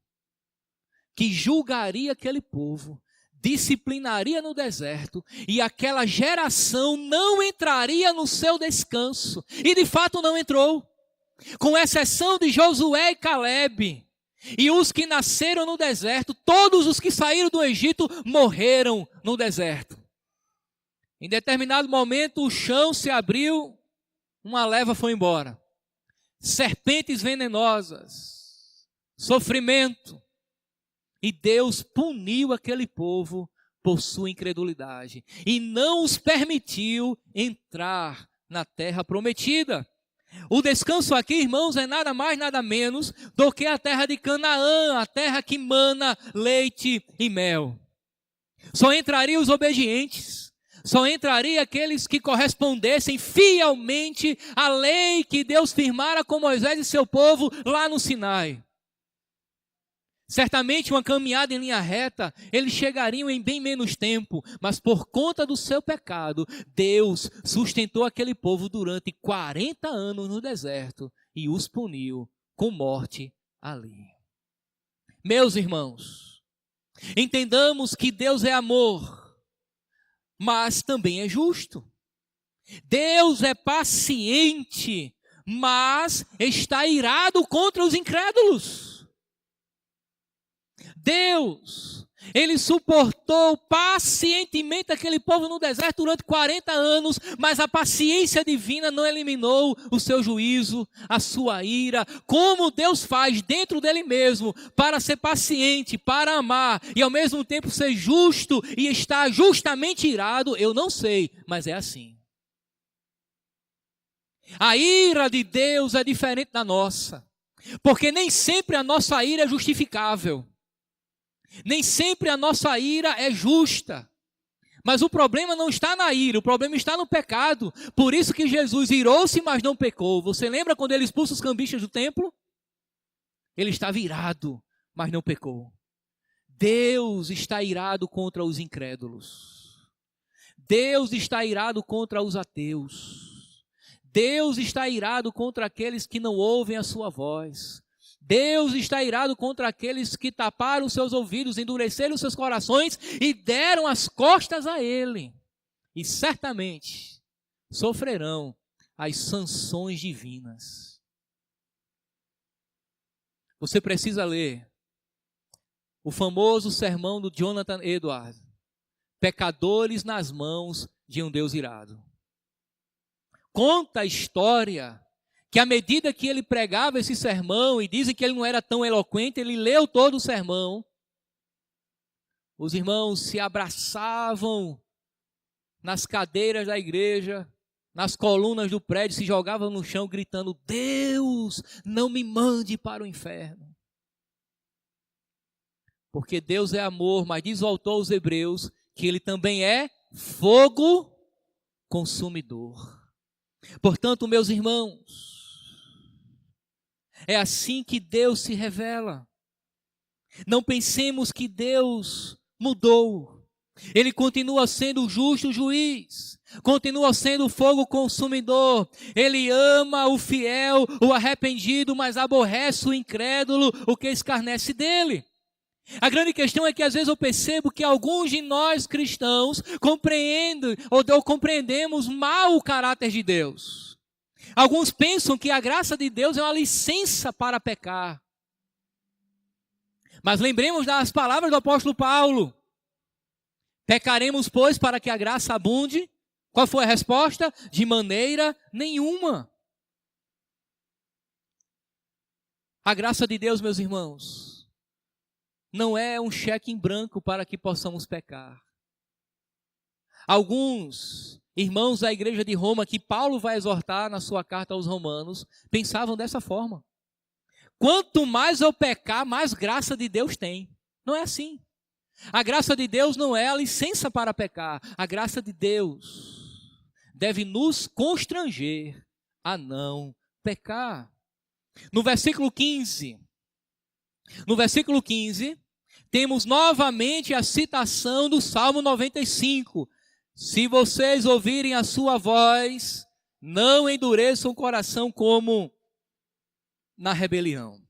que julgaria aquele povo, disciplinaria no deserto, e aquela geração não entraria no seu descanso. E de fato não entrou, com exceção de Josué e Calebe. E os que nasceram no deserto, todos os que saíram do Egito, morreram no deserto. Em determinado momento o chão se abriu, uma leva foi embora. Serpentes venenosas, sofrimento. E Deus puniu aquele povo por sua incredulidade. E não os permitiu entrar na terra prometida. O descanso aqui, irmãos, é nada mais, nada menos do que a terra de Canaã, a terra que mana leite e mel. Só entrariam os obedientes, só entrariam aqueles que correspondessem fielmente à lei que Deus firmara com Moisés e seu povo lá no Sinai. Certamente uma caminhada em linha reta, eles chegariam em bem menos tempo, mas por conta do seu pecado, Deus sustentou aquele povo durante 40 anos no deserto e os puniu com morte ali. Meus irmãos, entendamos que Deus é amor, mas também é justo. Deus é paciente, mas está irado contra os incrédulos. Deus, Ele suportou pacientemente aquele povo no deserto durante 40 anos, mas a paciência divina não eliminou o seu juízo, a sua ira. Como Deus faz dentro dele mesmo para ser paciente, para amar e ao mesmo tempo ser justo e estar justamente irado, eu não sei, mas é assim. A ira de Deus é diferente da nossa, porque nem sempre a nossa ira é justificável. Nem sempre a nossa ira é justa. Mas o problema não está na ira, o problema está no pecado. Por isso que Jesus irou-se, mas não pecou. Você lembra quando ele expulsa os cambistas do templo? Ele estava irado, mas não pecou. Deus está irado contra os incrédulos. Deus está irado contra os ateus. Deus está irado contra aqueles que não ouvem a sua voz. Deus está irado contra aqueles que taparam os seus ouvidos, endureceram os seus corações e deram as costas a Ele. E certamente sofrerão as sanções divinas. Você precisa ler o famoso sermão do Jonathan Edwards, Pecadores nas mãos de um Deus irado. Conta a história que à medida que ele pregava esse sermão, e dizem que ele não era tão eloquente, ele leu todo o sermão, os irmãos se abraçavam nas cadeiras da igreja, nas colunas do prédio, se jogavam no chão gritando: Deus, não me mande para o inferno. Porque Deus é amor, mas diz o autor aos Hebreus que Ele também é fogo consumidor. Portanto, meus irmãos, é assim que Deus se revela. Não pensemos que Deus mudou. Ele continua sendo o justo juiz, continua sendo o fogo consumidor. Ele ama o fiel, o arrependido, mas aborrece o incrédulo, o que escarnece dele. A grande questão é que às vezes eu percebo que alguns de nós cristãos compreendem ou compreendemos mal o caráter de Deus. Alguns pensam que a graça de Deus é uma licença para pecar. Mas lembremos das palavras do apóstolo Paulo. Pecaremos, pois, para que a graça abunde? Qual foi a resposta? De maneira nenhuma. A graça de Deus, meus irmãos, não é um cheque em branco para que possamos pecar. Alguns irmãos da igreja de Roma, que Paulo vai exortar na sua carta aos Romanos, pensavam dessa forma: quanto mais eu pecar, mais graça de Deus tem. Não é assim. A graça de Deus não é a licença para pecar. A graça de Deus deve nos constranger a não pecar. No versículo 15, temos novamente a citação do Salmo 95. Se vocês ouvirem a sua voz, não endureçam o coração como na rebelião.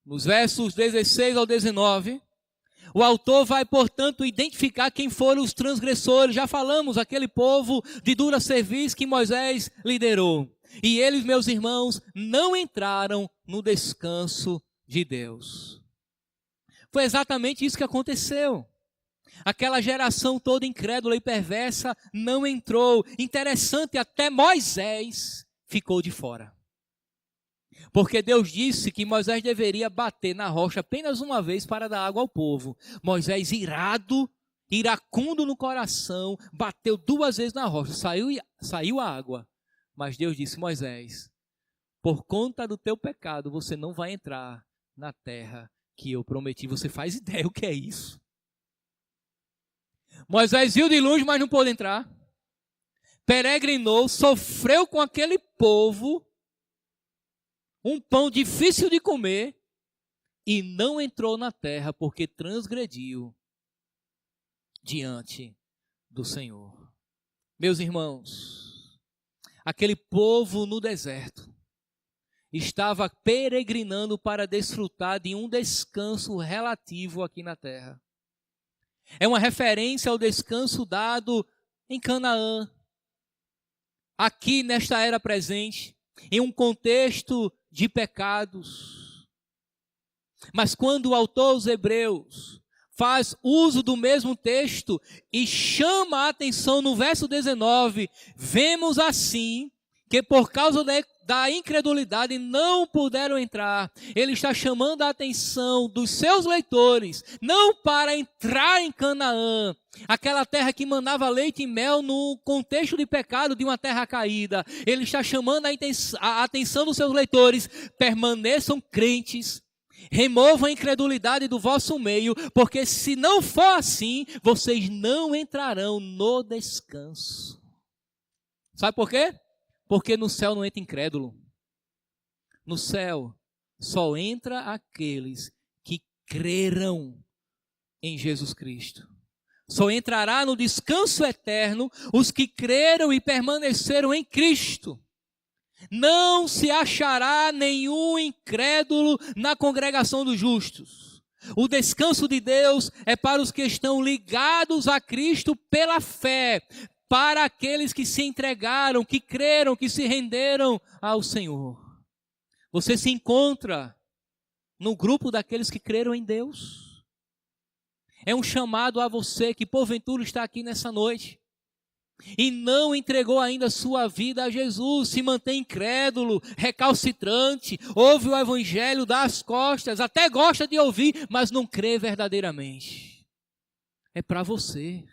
Nos versos 16 ao 19, o autor vai, portanto, identificar quem foram os transgressores. Já falamos, aquele povo de dura serviço que Moisés liderou. E eles, meus irmãos, não entraram no descanso de Deus. Foi exatamente isso que aconteceu. Aquela geração toda incrédula e perversa não entrou. Interessante, até Moisés ficou de fora. Porque Deus disse que Moisés deveria bater na rocha apenas uma vez para dar água ao povo. Moisés, irado, iracundo no coração, bateu 2 vezes na rocha, saiu a água. Mas Deus disse: Moisés, por conta do teu pecado, você não vai entrar na terra que eu prometi. Você faz ideia o que é isso? Moisés viu de longe, mas não pôde entrar. Peregrinou, sofreu com aquele povo, um pão difícil de comer, e não entrou na terra porque transgrediu diante do Senhor. Meus irmãos, aquele povo no deserto estava peregrinando para desfrutar de um descanso relativo aqui na terra. É uma referência ao descanso dado em Canaã, aqui nesta era presente, em um contexto de pecados. Mas quando o autor aos Hebreus faz uso do mesmo texto e chama a atenção no verso 19, vemos assim que por causa da incredulidade não puderam entrar. Ele está chamando a atenção dos seus leitores, não para entrar em Canaã, aquela terra que manava leite e mel no contexto de pecado de uma terra caída. Ele está chamando a atenção dos seus leitores: permaneçam crentes, removam a incredulidade do vosso meio, porque se não for assim, vocês não entrarão no descanso. Sabe por quê? Porque no céu não entra incrédulo. No céu só entra aqueles que creram em Jesus Cristo. Só entrará no descanso eterno os que creram e permaneceram em Cristo. Não se achará nenhum incrédulo na congregação dos justos. O descanso de Deus é para os que estão ligados a Cristo pela fé, para aqueles que se entregaram, que creram, que se renderam ao Senhor. Você se encontra no grupo daqueles que creram em Deus? É um chamado a você que porventura está aqui nessa noite e não entregou ainda sua vida a Jesus, se mantém incrédulo, recalcitrante, ouve o evangelho, dá as costas, até gosta de ouvir, mas não crê verdadeiramente. É para você.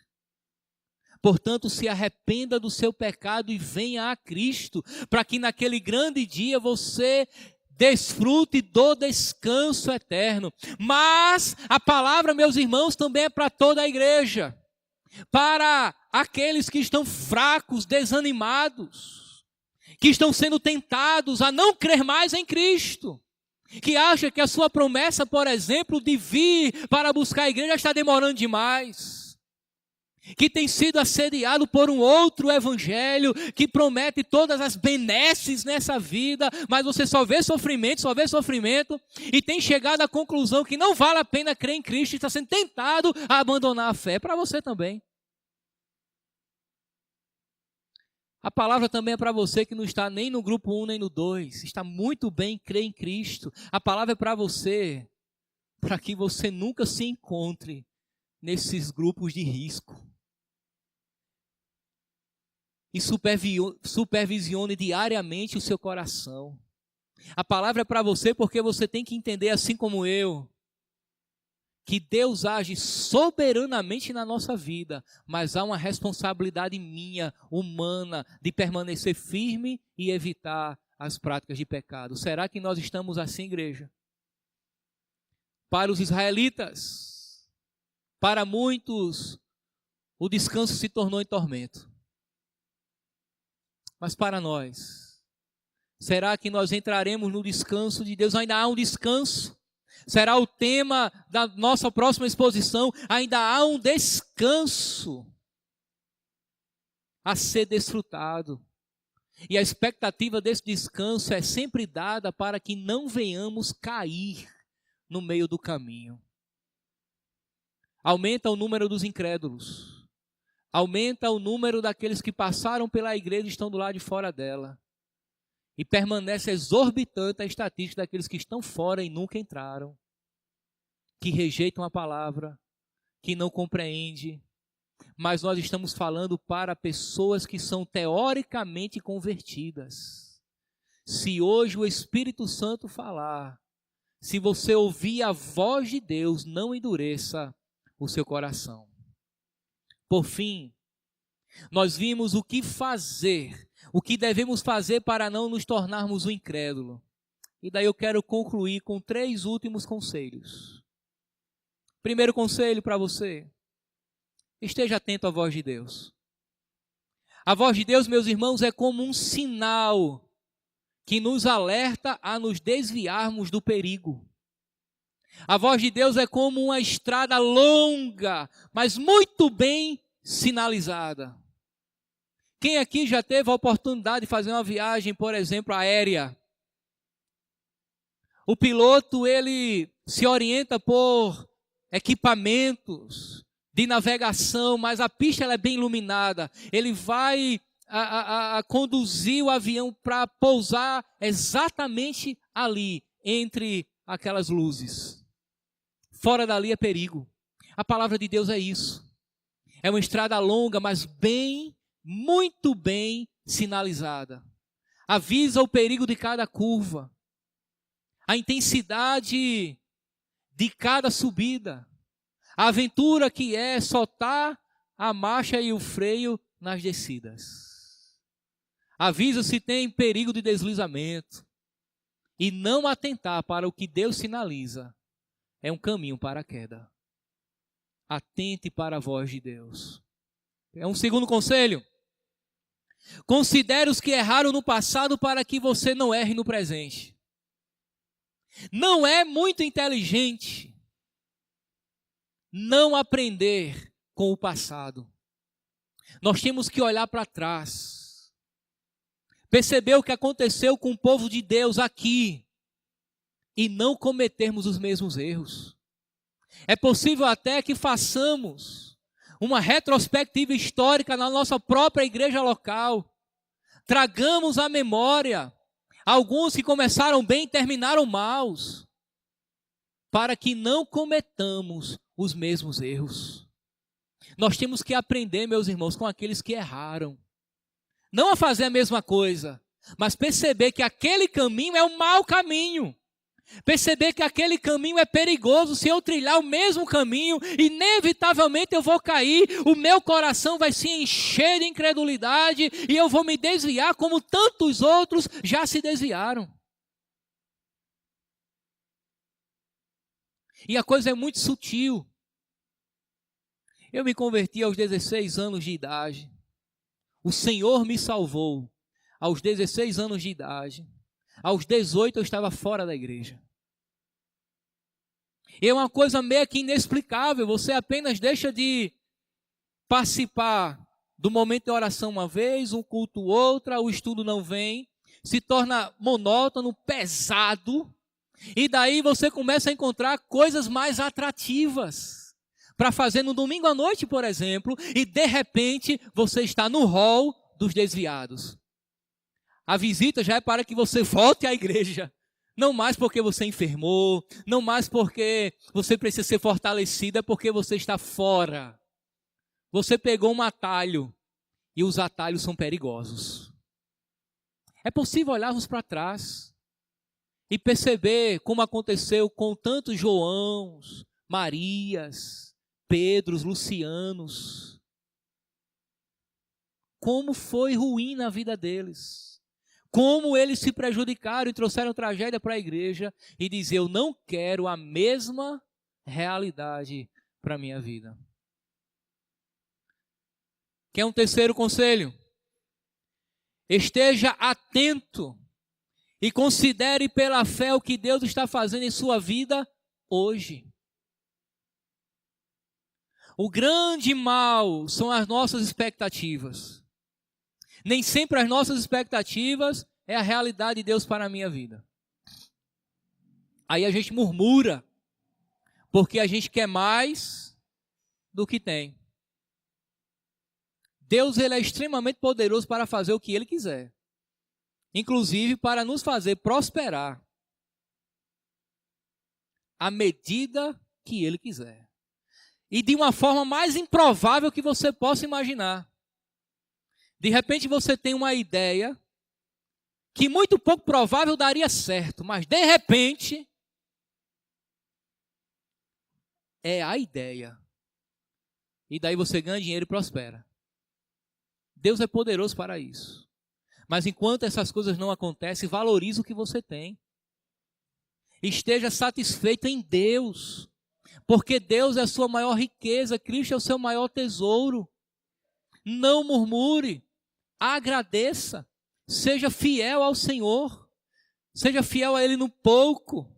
Portanto, se arrependa do seu pecado e venha a Cristo, para que naquele grande dia você desfrute do descanso eterno. Mas a palavra, meus irmãos, também é para toda a igreja. Para aqueles que estão fracos, desanimados, que estão sendo tentados a não crer mais em Cristo, que acha que a sua promessa, por exemplo, de vir para buscar a igreja está demorando demais, que tem sido assediado por um outro evangelho que promete todas as benesses nessa vida, mas você só vê sofrimento, e tem chegado à conclusão que não vale a pena crer em Cristo e está sendo tentado a abandonar a fé. Para você também. A palavra também é para você que não está nem no grupo 1 nem no 2, está muito bem crer em Cristo. A palavra é para você, para que você nunca se encontre nesses grupos de risco. E supervisione diariamente o seu coração. A palavra é para você porque você tem que entender, assim como eu, que Deus age soberanamente na nossa vida, mas há uma responsabilidade minha, humana, de permanecer firme e evitar as práticas de pecado. Será que nós estamos assim, igreja? Para os israelitas, para muitos, o descanso se tornou em tormento. Mas para nós, será que nós entraremos no descanso de Deus? Ainda há um descanso? Será o tema da nossa próxima exposição? Ainda há um descanso a ser desfrutado. E a expectativa desse descanso é sempre dada para que não venhamos cair no meio do caminho. Aumenta o número dos incrédulos. Aumenta o número daqueles que passaram pela igreja e estão do lado de fora dela. E permanece exorbitante a estatística daqueles que estão fora e nunca entraram. Que rejeitam a palavra, que não compreendem. Mas nós estamos falando para pessoas que são teoricamente convertidas. Se hoje o Espírito Santo falar, se você ouvir a voz de Deus, não endureça o seu coração. Por fim, nós vimos o que fazer, o que devemos fazer para não nos tornarmos um incrédulo. E daí eu quero concluir com 3 últimos conselhos. Primeiro conselho para você: esteja atento à voz de Deus. A voz de Deus, meus irmãos, é como um sinal que nos alerta a nos desviarmos do perigo. A voz de Deus é como uma estrada longa, mas muito bem sinalizada. Quem aqui já teve a oportunidade de fazer uma viagem, por exemplo, aérea? O piloto, ele se orienta por equipamentos de navegação, mas a pista ela é bem iluminada. Ele vai conduzir o avião para pousar exatamente ali, entre aquelas luzes. Fora dali é perigo. A palavra de Deus é isso. É uma estrada longa, mas muito bem sinalizada. Avisa o perigo de cada curva, a intensidade de cada subida, a aventura que é soltar a marcha e o freio nas descidas. Avisa se tem perigo de deslizamento e não atentar para o que Deus sinaliza. É um caminho para a queda. Atente para a voz de Deus. É um segundo conselho. Considere os que erraram no passado para que você não erre no presente. Não é muito inteligente não aprender com o passado. Nós temos que olhar para trás. Perceber o que aconteceu com o povo de Deus aqui e não cometermos os mesmos erros. É possível até que façamos uma retrospectiva histórica na nossa própria igreja local. Tragamos à memória alguns que começaram bem e terminaram maus, para que não cometamos os mesmos erros. Nós temos que aprender, meus irmãos, com aqueles que erraram. Não a fazer a mesma coisa, mas perceber que aquele caminho é um mau caminho. Perceber que aquele caminho é perigoso. Se eu trilhar o mesmo caminho, inevitavelmente eu vou cair, o meu coração vai se encher de incredulidade e eu vou me desviar como tantos outros já se desviaram. E a coisa é muito sutil. Eu me converti aos 16 anos de idade. O Senhor me salvou aos 16 anos de idade. Aos 18 eu estava fora da igreja. E é uma coisa meio que inexplicável. Você apenas deixa de participar do momento de oração uma vez, um culto outra, o estudo não vem, se torna monótono, pesado. E daí você começa a encontrar coisas mais atrativas para fazer no domingo à noite, por exemplo, e de repente você está no hall dos desviados. A visita já é para que você volte à igreja. Não mais porque você enfermou, não mais porque você precisa ser fortalecido, é porque você está fora. Você pegou um atalho e os atalhos são perigosos. É possível olharmos para trás e perceber como aconteceu com tantos Joãos, Marias, Pedros, Lucianos. Como foi ruim na vida deles. Como eles se prejudicaram e trouxeram tragédia para a igreja e dizer, eu não quero a mesma realidade para a minha vida. Quer um terceiro conselho? Esteja atento e considere pela fé o que Deus está fazendo em sua vida hoje. O grande mal são as nossas expectativas. Nem sempre as nossas expectativas é a realidade de Deus para a minha vida. Aí a gente murmura, porque a gente quer mais do que tem. Deus, ele é extremamente poderoso para fazer o que ele quiser. Inclusive para nos fazer prosperar à medida que ele quiser. E de uma forma mais improvável que você possa imaginar. De repente você tem uma ideia que muito pouco provável daria certo, mas de repente é a ideia. E daí você ganha dinheiro e prospera. Deus é poderoso para isso. Mas enquanto essas coisas não acontecem, valorize o que você tem. Esteja satisfeito em Deus. Porque Deus é a sua maior riqueza, Cristo é o seu maior tesouro. Não murmure, agradeça, seja fiel ao Senhor. Seja fiel a Ele no pouco.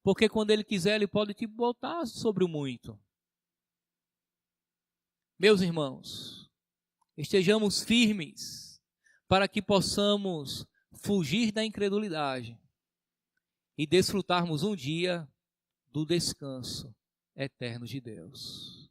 Porque quando Ele quiser, Ele pode te botar sobre o muito. Meus irmãos, estejamos firmes para que possamos fugir da incredulidade e desfrutarmos um dia do descanso eterno de Deus.